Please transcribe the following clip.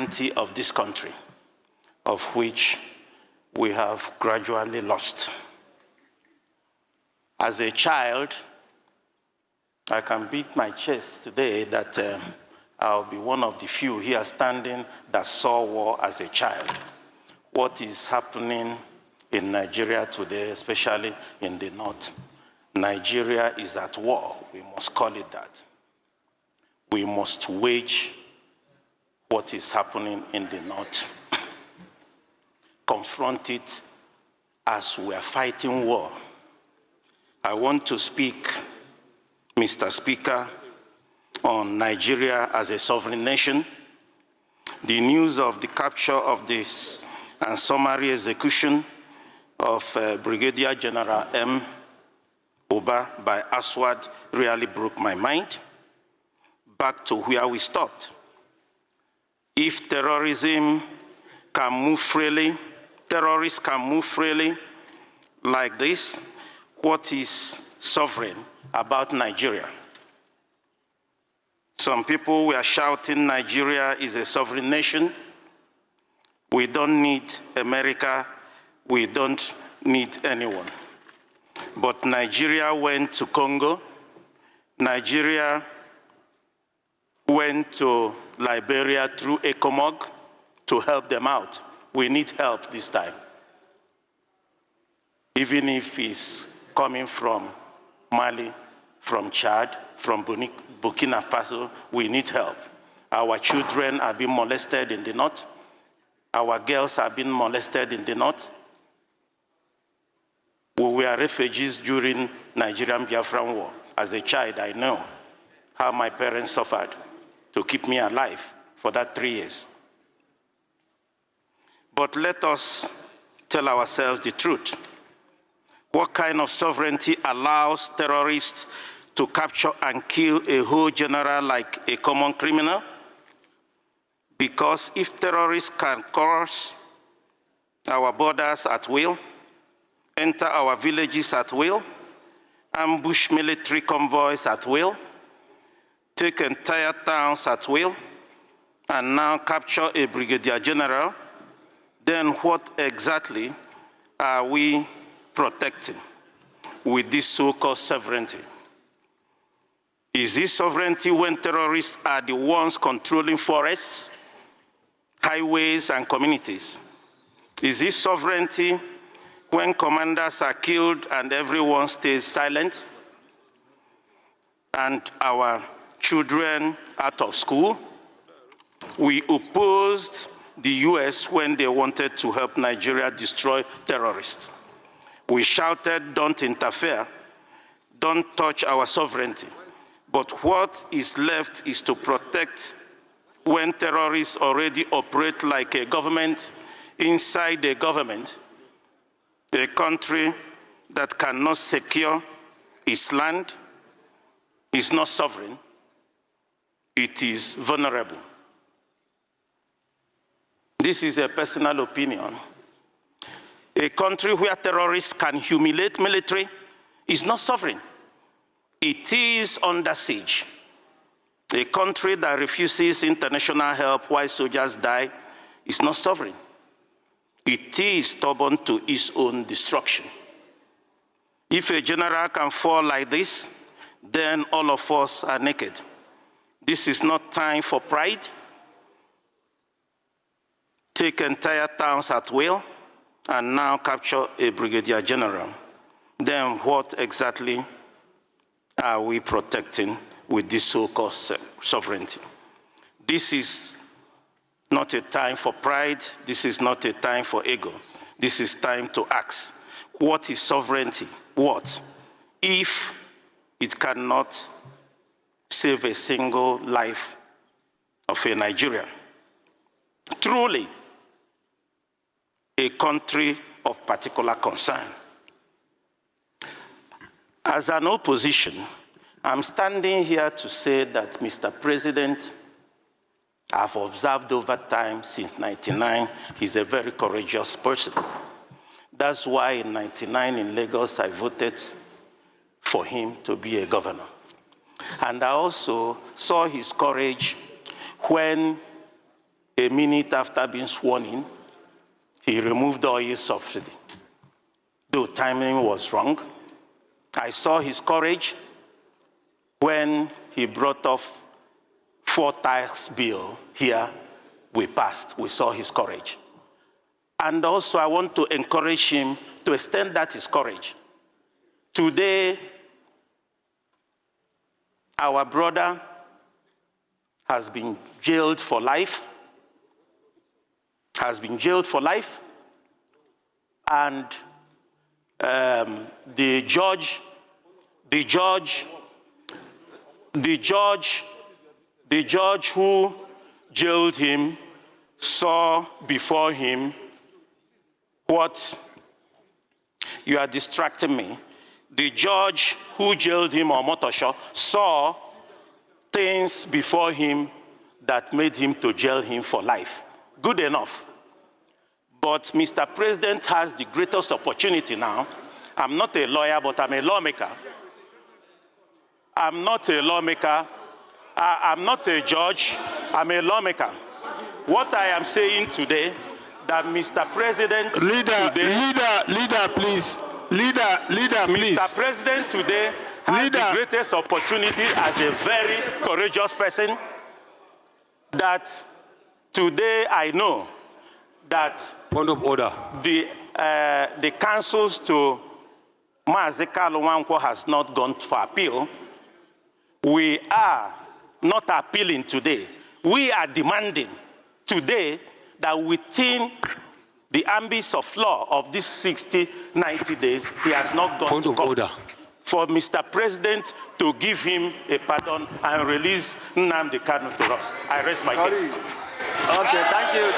sovereignty of this country, of which we have gradually lost. As a child, I can beat my chest today that I'll be one of the few here standing that saw war as a child. What is happening in Nigeria today, especially in the north, Nigeria is at war. We must call it that. We must wage what is happening in the north, confront it as we are fighting war. I want to speak, Mr. Speaker, on Nigeria as a sovereign nation. The news of the capture of this and summary execution of Brigadier General M. Oba by Aswad really broke my mind. Back to where we stopped. If terrorism can move freely, terrorists can move freely like this, what is sovereign about Nigeria? Some people were shouting Nigeria is a sovereign nation. We don't need America. We don't need anyone. But Nigeria went to Congo. Nigeria went to Liberia through ECOMOG to help them out. We need help this time. Even if it's coming from Mali, from Chad, from Burkina Faso, we need help. Our children are being molested in the north. Our girls are being molested in the north. We were refugees during Nigerian Biafran War. As a child, I know how my parents suffered to keep me alive for that 3 years. But let us tell ourselves the truth. What kind of sovereignty allows terrorists to capture and kill a whole general like a common criminal? Because if terrorists can cross our borders at will, enter our villages at will, ambush military convoys at will, take entire towns at will, and now capture a brigadier general, then what exactly are we protecting with this so-called sovereignty? Is this sovereignty when terrorists are the ones controlling forests, highways, and communities? Is this sovereignty when commanders are killed and everyone stays silent, and our children out of school? We opposed the US when they wanted to help Nigeria destroy terrorists. We shouted, don't interfere, don't touch our sovereignty. But what is left is to protect when terrorists already operate like a government inside a government, a country that cannot secure its land is not sovereign, it is vulnerable. This is a personal opinion. A country where terrorists can humiliate military is not sovereign. It is under siege. A country that refuses international help while soldiers die is not sovereign. It is stubborn to its own destruction. If a general can fall like this, then all of us are naked. This is not time for pride. Take entire towns at will, and now capture a brigadier general. Then what exactly are we protecting with this so-called sovereignty? This is not a time for pride. This is not a time for ego. This is time to ask, what is sovereignty? What? If it cannot save a single life of a Nigerian. Truly, a country of particular concern. As an opposition, I'm standing here to say that, Mr. President, I've observed over time since 99, he's a very courageous person. That's why in 99 in Lagos, I voted for him to be a governor. And I also saw his courage when a minute after being sworn in, he removed the oil subsidy. Though timing was wrong, I saw his courage when he brought off 4 tax bill here. We passed. We saw his courage. And also, I want to encourage him to extend that his courage. Today, our brother has been jailed for life, and the judge who jailed him saw before him what you are distracting me. The judge who jailed him on Motosho saw things before him that made him to jail him for life. Good enough. But Mr. President has the greatest opportunity now. I'm not a lawyer, but I'm a lawmaker. I'm not a lawmaker. I'm not a judge. I'm a lawmaker. What I am saying today, that Mr. President Leader, please. Mr. President today has the greatest opportunity as a very courageous person, that today I know that point of order. The counsels to Mazi Kalu Nwankwo has not gone for appeal. We are not appealing today. We are demanding today that within the ambit of law of these 60, 90 days, he has not gone point to of court. Order. For Mr. President to give him a pardon and release Nnamdi Kanu to us. I rest my case. Okay, thank you.